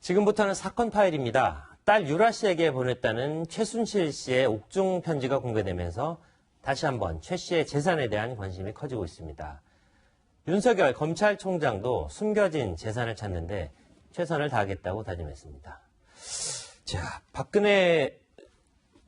지금부터는 사건 파일입니다. 딸 유라 씨에게 보냈다는 최순실 씨의 옥중 편지가 공개되면서 다시 한번 최 씨의 재산에 대한 관심이 커지고 있습니다. 윤석열 검찰총장도 숨겨진 재산을 찾는데 최선을 다하겠다고 다짐했습니다. 자, 박근혜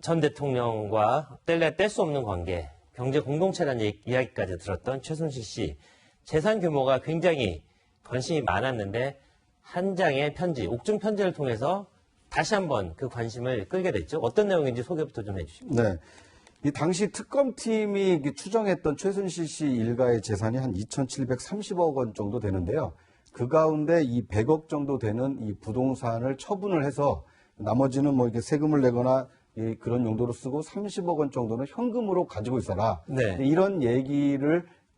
전 대통령과 뗄래야 뗄 수 없는 관계, 경제 공동체라는 이야기까지 들었던 최순실 씨. 재산 규모가 굉장히 관심이 많았는데 한 장의 편지, 옥중 편지를 통해서 다시 한번 그 관심을 끌게 됐죠. 어떤 내용인지 소개부터 좀 해주시죠. 네. 이 당시 특검팀이 추정했던 최순실 씨 일가의 재산이 한 2,730억 원 정도 되는데요. 그 가운데 이 100억 정도 되는 이 부동산을 처분을 해서 나머지는 뭐 이렇게 세금을 내거나 그런 용도로 쓰고 30억 원 정도는 현금으로 가지고 있어라. 네. 이런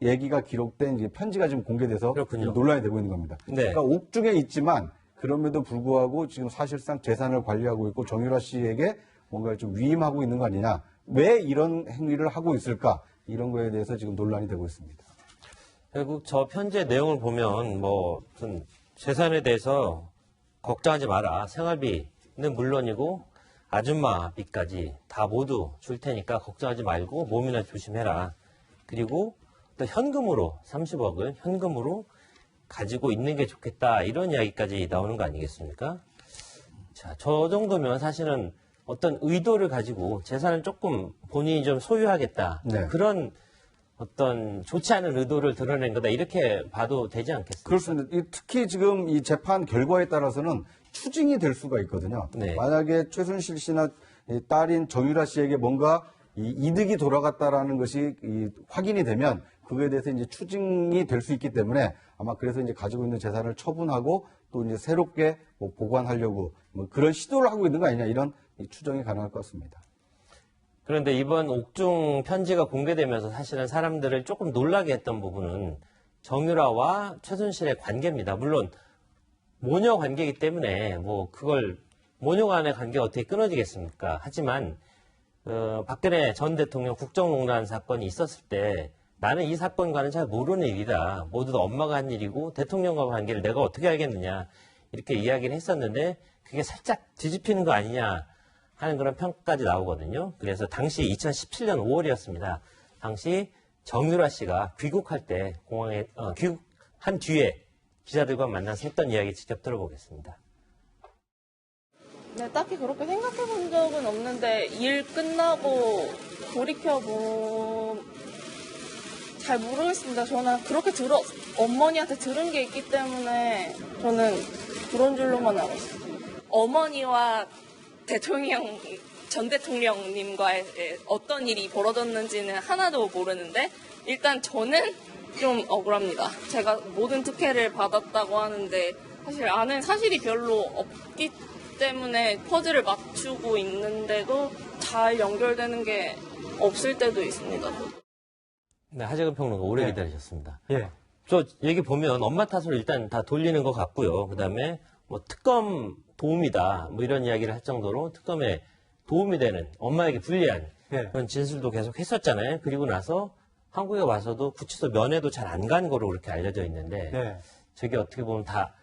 얘기가 기록된 이제 편지가 지금 공개돼서 논란이 되고 있는 겁니다. 네. 그러니까 옥중에 있지만 그럼에도 불구하고 지금 사실상 재산을 관리하고 있고 정유라 씨에게 뭔가 좀 위임하고 있는 거 아니냐. 왜 이런 행위를 하고 있을까? 이런 거에 대해서 지금 논란이 되고 있습니다. 결국 저 편지의 내용을 보면 뭐 재산에 대해서 걱정하지 마라. 생활비는 물론이고 아줌마비까지 다 모두 줄 테니까 걱정하지 말고 몸이나 조심해라. 그리고 또 현금으로 30억을 현금으로 가지고 있는 게 좋겠다. 이런 이야기까지 나오는 거 아니겠습니까? 자, 저 정도면 사실은 어떤 의도를 가지고 재산을 조금 본인이 좀 소유하겠다. 네. 그런 어떤 좋지 않은 의도를 드러낸 거다. 이렇게 봐도 되지 않겠습니까? 그렇습니다. 특히 지금 이 재판 결과에 따라서는 추징이 될 수가 있거든요. 네. 만약에 최순실 씨나 딸인 정유라 씨에게 뭔가 이득이 돌아갔다라는 것이 확인이 되면 그거에 대해서 이제 추징이 될 수 있기 때문에 아마 그래서 이제 가지고 있는 재산을 처분하고 또 이제 새롭게 뭐 보관하려고 뭐 그런 시도를 하고 있는 거 아니냐 이런 추정이 가능할 것 같습니다. 그런데 이번 옥중 편지가 공개되면서 사실은 사람들을 조금 놀라게 했던 부분은 정유라와 최순실의 관계입니다. 물론 모녀 관계이기 때문에 뭐 그걸 모녀 간의 관계가 어떻게 끊어지겠습니까? 하지만 박근혜 전 대통령 국정농단 사건이 있었을 때 나는 이 사건과는 잘 모르는 일이다. 모두 다 엄마가 한 일이고 대통령과의 관계를 내가 어떻게 알겠느냐. 이렇게 이야기를 했었는데 그게 살짝 뒤집히는 거 아니냐 하는 그런 평가까지 나오거든요. 그래서 당시 2017년 5월이었습니다. 당시 정유라 씨가 귀국할 때 공항에 귀국한 뒤에 기자들과 만나서 했던 이야기 직접 들어보겠습니다. 네, 딱히 그렇게 생각해 본 적은 없는데 일 끝나고 잘 모르겠습니다. 저는 그렇게 어머니한테 들은 게 있기 때문에 저는 그런 줄로만 알고 있어요. 어머니와 전 대통령님과의 어떤 일이 벌어졌는지는 하나도 모르는데 일단 저는 좀 억울합니다. 제가 모든 특혜를 받았다고 하는데 사실 아는 사실이 별로 없기 때문에 퍼즐을 맞추고 있는데도 잘 연결되는 게 없을 때도 있습니다. 네, 하재근 평론가 오래 네. 기다리셨습니다. 예. 저 얘기 보면 엄마 탓으로 일단 다 돌리는 것 같고요. 그다음에 뭐 특검 도움이다 뭐 이런 이야기를 할 정도로 특검에 도움이 되는 엄마에게 불리한 예. 그런 진술도 계속 했었잖아요. 그리고 나서 한국에 와서도 구치소 면회도 잘 안 간 거로 그렇게 알려져 있는데 네. 저게 어떻게 보면 다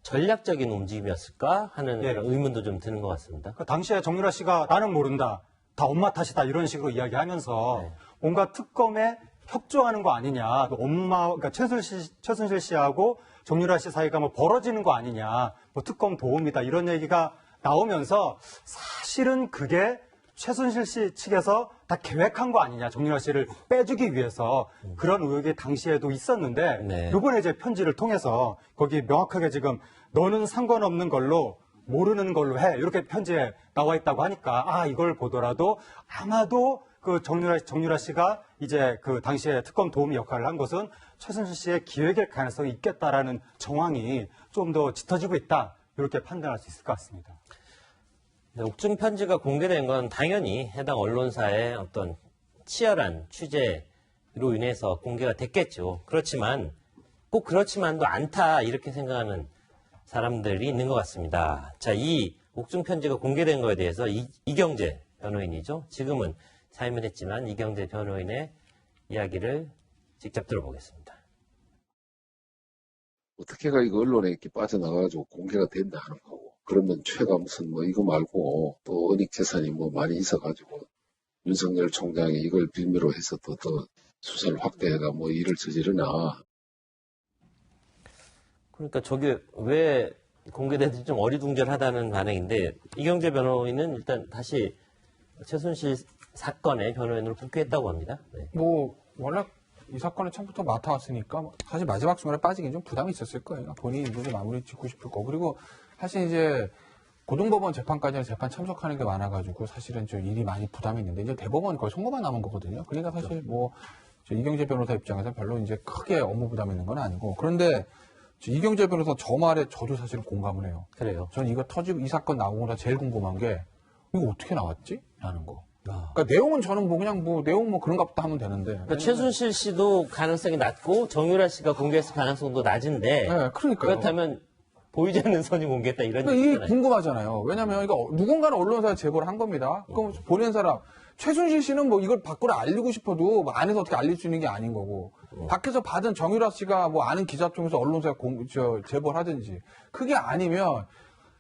전략적인 움직임이었을까 하는 예. 그런 의문도 좀 드는 것 같습니다. 그 당시에 정유라 씨가 나는 모른다. 다 엄마 탓이다. 이런 식으로 이야기하면서 네. 뭔가 특검에 협조하는 거 아니냐. 그러니까 최순실 씨하고 정유라 씨 사이가 뭐 벌어지는 거 아니냐. 뭐 특검 도움이다. 이런 얘기가 나오면서 사실은 그게 최순실 씨 측에서 다 계획한 거 아니냐. 정유라 씨를 빼주기 위해서 그런 의혹이 당시에도 있었는데 네. 이번에 이제 편지를 통해서 거기 명확하게 지금 너는 상관없는 걸로 모르는 걸로 해. 이렇게 편지에 나와 있다고 하니까 이걸 보더라도 아마도 그 정유라 씨가 이제 그 당시에 특검 도움 역할을 한 것은 최순실 씨의 기획일 가능성이 있겠다라는 정황이 좀 더 짙어지고 있다. 이렇게 판단할 수 있을 것 같습니다. 네, 옥중 편지가 공개된 건 당연히 해당 언론사의 어떤 치열한 취재로 인해서 공개가 됐겠죠. 그렇지만 꼭 그렇지만도 않다 이렇게 생각하는 사람들이 있는 것 같습니다. 자, 이 옥중 편지가 공개된 거에 대해서 이경재 변호인이죠. 지금은 사임을 했지만 이경재 변호인의 이야기를 직접 들어보겠습니다. 어떻게가 이거 언론에 이렇게 빠져나가가지고 공개가 된다 하는 거고. 그러면 최가 무슨 뭐 이거 말고 또 은닉 재산이 뭐 많이 있어가지고 윤석열 총장이 이걸 빌미로 해서 더 수사를 확대해가 뭐 일을 저지르나. 그러니까 저게 왜 공개됐는지 좀 어리둥절하다는 반응인데 이경재 변호인은 일단 다시 최순실 사건의 변호인으로 복귀했다고 합니다. 네. 뭐 워낙 이 사건을 처음부터 맡아왔으니까 사실 마지막 순간에 빠지긴 좀 부담이 있었을 거예요. 본인이 이제 마무리 짓고 싶을 거고. 그리고 사실 이제 고등법원 재판까지는 재판 참석하는 게 많아가지고 사실은 좀 일이 많이 부담이 있는데 이제 대법원 거의 선고만 남은 거거든요. 그러니까 사실 뭐 이경재 변호사 입장에서 별로 이제 크게 업무 부담이 있는 건 아니고. 그런데 이경재 변호사 저 말에 저도 사실 공감을 해요. 그래요. 전 이거 터지고 이 사건 나오고 나 제일 궁금한 게 이거 어떻게 나왔지? 라는 거. 그러니까 내용은 저는 뭐 그냥 뭐 내용 뭐 그런가 보다 하면 되는데. 그러니까 최순실 씨도 가능성이 낮고 정유라 씨가 공개했을 가능성도 낮은데 네, 그러니까요. 그렇다면 보이지 않는 선이 공개했다 이런 그러니까 이게 얘기잖아요. 궁금하잖아요. 왜냐면 이거 누군가는 언론사에 제보를 한 겁니다. 그럼 보낸 사람 최순실 씨는 뭐 이걸 밖으로 알리고 싶어도 뭐 안에서 어떻게 알릴 수 있는 게 아닌 거고 밖에서 받은 정유라 씨가 뭐 아는 기자 통해서 언론사에 제보를 하든지 그게 아니면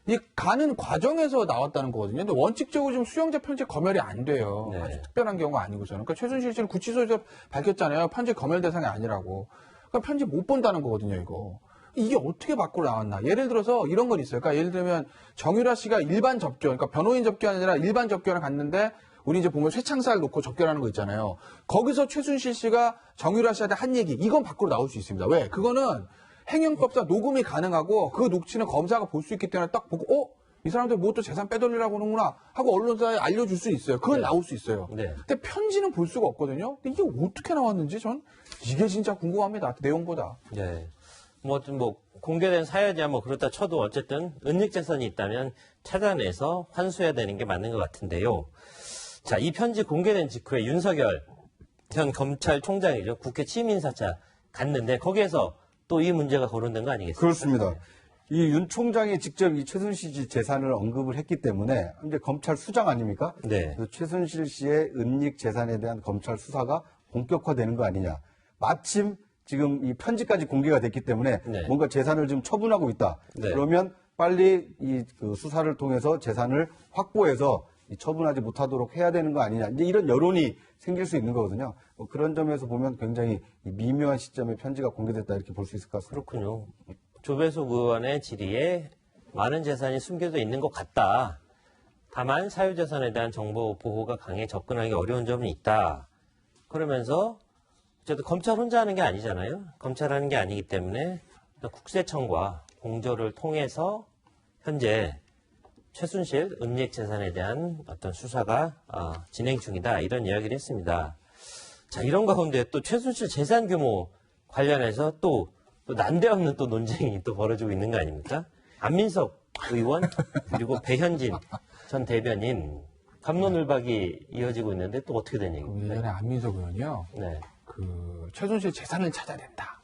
이 가는 과정에서 나왔다는 거거든요. 근데 원칙적으로 지금 수영자 편집 검열이 안 돼요. 네. 아주 특별한 경우가 아니고서는. 그러니까 최순실 씨는 구치소에서 밝혔잖아요. 편집 검열 대상이 아니라고. 그러니까 편집 못 본다는 거거든요, 이거. 이게 어떻게 밖으로 나왔나? 예를 들어서 이런 건 있어요. 그러니까 예를 들면 정유라 씨가 일반 접견, 그러니까 변호인 접견이 아니라 일반 접견을 갔는데 우리 이제 보면 쇠창살 놓고 접견하는 거 있잖아요. 거기서 최순실 씨가 정유라 씨한테 한 얘기, 이건 밖으로 나올 수 있습니다. 왜? 그거는 행영법상 녹음이 가능하고 그 녹취는 검사가 볼 수 있기 때문에 딱 보고 이 사람들 뭐 또 재산 빼돌리라고 하는구나 하고 언론사에 알려줄 수 있어요. 그건 나올 수 있어요. 네. 근데 편지는 볼 수가 없거든요. 근데 이게 어떻게 나왔는지 전 이게 진짜 궁금합니다. 내용보다. 네. 뭐 공개된 사연이야 뭐 그렇다 쳐도 어쨌든 은닉 재산이 있다면 찾아내서 환수해야 되는 게 맞는 것 같은데요. 자, 이 편지 공개된 직후에 윤석열 전 검찰총장이죠. 국회 취임 인사차 갔는데 거기에서 또 이 문제가 거론된 거 아니겠습니까? 그렇습니다. 이 윤 총장이 직접 이 최순실 씨 재산을 언급을 했기 때문에 이제 검찰 수장 아닙니까? 네. 그래서 최순실 씨의 은닉 재산에 대한 검찰 수사가 본격화되는 거 아니냐. 마침 지금 이 편지까지 공개가 됐기 때문에 네. 뭔가 재산을 좀 처분하고 있다. 네. 그러면 빨리 그 수사를 통해서 재산을 확보해서 이 처분하지 못하도록 해야 되는 거 아니냐. 이제 이런 여론이 생길 수 있는 거거든요. 뭐 그런 점에서 보면 굉장히 이 미묘한 시점에 편지가 공개됐다 이렇게 볼 수 있을 것 같습니다. 그렇군요. 조배석 의원의 질의에 많은 재산이 숨겨져 있는 것 같다. 다만 사유재산에 대한 정보 보호가 강해 접근하기 어려운 점은 있다. 그러면서 어쨌든 검찰 혼자 하는 게 아니잖아요. 검찰 하는 게 아니기 때문에 국세청과 공조를 통해서 현재 최순실 은닉 재산에 대한 어떤 수사가 진행 중이다. 이런 이야기를 했습니다. 자, 이런 가운데 또 최순실 재산 규모 관련해서 또 난데없는 또 논쟁이 또 벌어지고 있는 거 아닙니까? 안민석 의원 그리고 배현진 전 대변인 갑론을박이 이어지고 있는데 또 어떻게 된 얘기입니까? 예전에 안민석 의원이요. 네. 그 최순실 재산을 찾아야 된다.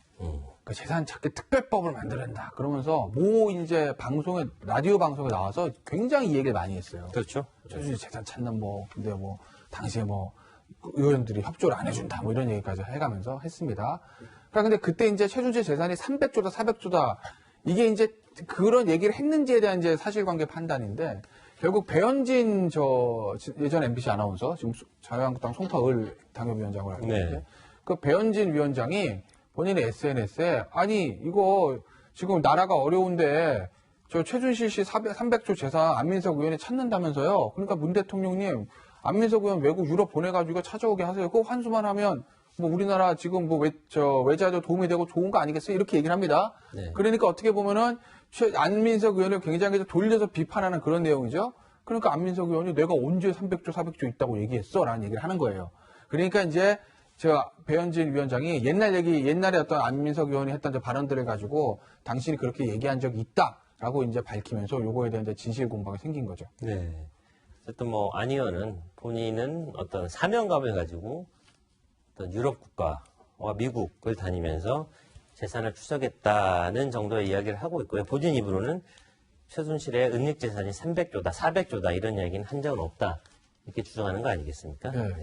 그 재산 찾기 특별법을 만들어낸다. 그러면서 이제 방송에 라디오 방송에 나와서 굉장히 이 얘기를 많이 했어요. 그렇죠. 최순실 재산 찾는 근데 당시에 의원들이 협조를 안 해준다. 이런 얘기까지 해가면서 했습니다. 그러니까 근데 그때 이제 최순실 재산이 300조다 400조다 이게 이제 그런 얘기를 했는지에 대한 이제 사실관계 판단인데 결국 배현진 예전 MBC 아나운서 지금 자유한국당 송파을 당협위원장을 하고 있는데 네. 그 배현진 위원장이 본인의 SNS에 아니 이거 지금 나라가 어려운데 저 최순실 씨 300조 재산 안민석 의원이 찾는다면서요. 그러니까 문 대통령님 안민석 의원 외국 유럽 보내가지고 찾아오게 하세요. 그거 환수만 하면 우리나라 지금 외자도 도움이 되고 좋은 거 아니겠어요? 이렇게 얘기를 합니다. 네. 그러니까 어떻게 보면은 안민석 의원을 굉장히 돌려서 비판하는 그런 내용이죠. 그러니까 안민석 의원이 내가 언제 300조, 400조 있다고 얘기했어? 라는 얘기를 하는 거예요. 그러니까 이제 배현진 위원장이 옛날에 어떤 안민석 의원이 했던 발언들을 가지고 당신이 그렇게 얘기한 적이 있다라고 이제 밝히면서 요거에 대한 이제 진실 공방이 생긴 거죠. 네. 어쨌든 안 의원은 본인은 어떤 사명감을 가지고 어떤 유럽 국가와 미국을 다니면서 재산을 추적했다는 정도의 이야기를 하고 있고요. 본인 입으로는 최순실의 은닉 재산이 300조다, 400조다 이런 이야기는 한 적은 없다. 이렇게 주장하는 거 아니겠습니까? 네.